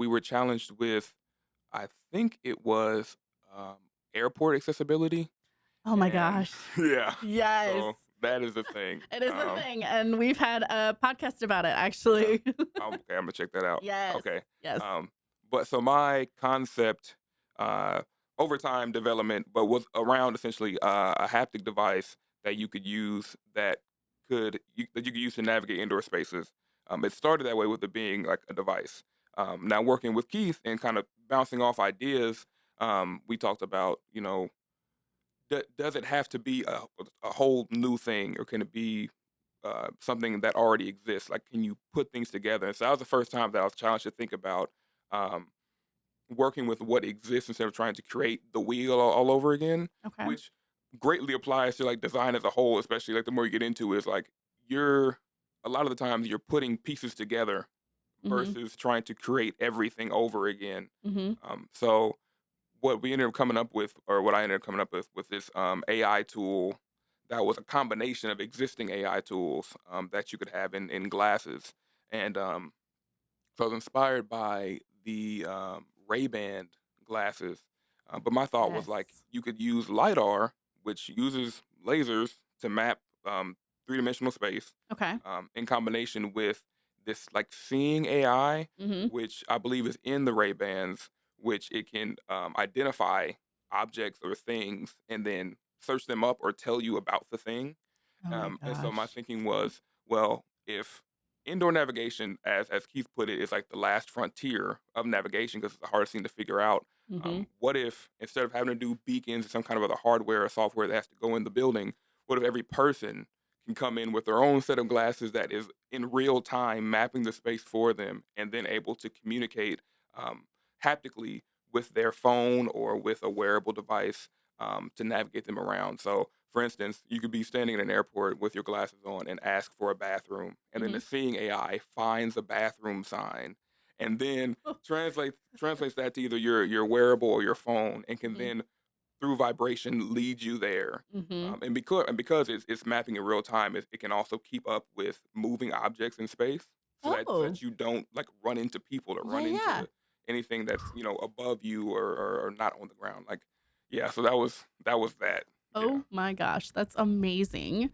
we were challenged with, I think it was um, airport accessibility, Oh my and gosh. yeah, Yes. so that is a thing. It is a thing, and we've had a podcast about it, Yeah, actually. okay, I'm gonna check that out. Yes. Okay, Yes. um, but so my concept, uh, over time development, but was around essentially a haptic device that you could use that you could use to navigate indoor spaces. It started that way with it being like a device. Now working with Keith and kind of bouncing off ideas, we talked about does it have to be a whole new thing, or can it be something that already exists? Like, can you put things together? And so that was the first time that I was challenged to think about um, working with what exists instead of trying to create the wheel all over again, Okay. which greatly applies to like design as a whole. Especially like the more you get into it, is like you're a lot of the times you're putting pieces together Mhm. versus trying to create everything over again. Mhm. So what we ended up coming up with, or what I ended up coming up with this AI tool that was a combination of existing AI tools that you could have in glasses. And so I was inspired by the Ray-Ban glasses. But my thought was like Yes. you could use LiDAR, which uses lasers to map three-dimensional space, Okay. in combination with this like seeing AI, Mhm. which I believe is in the Ray-Bans, which it can identify objects or things and then search them up or tell you about the thing. Oh my And so my gosh. thinking was, well, if indoor navigation, as Keith put it, is like the last frontier of navigation because it's the hardest thing to figure out. Mhm. What if instead of having to do beacons or some kind of other hardware or software that has to go in the building, what if every person can come in with their own set of glasses that is in real time mapping the space for them and then able to communicate um, haptically with their phone or with a wearable device to navigate them around. So, for instance, you could be standing in an airport with your glasses on and ask for a bathroom, and then the Mhm. seeing AI finds a bathroom sign, and then translates that to either your wearable or your phone, and can Mhm. then through vibration lead you there. Mhm. And because it's mapping in real time, it can also keep up with moving objects in space, so that Oh. you don't like run into people or Yeah, run yeah. into anything that's above you or not on the ground. Like, yeah, so that was that. Yeah. Oh my gosh, that's amazing.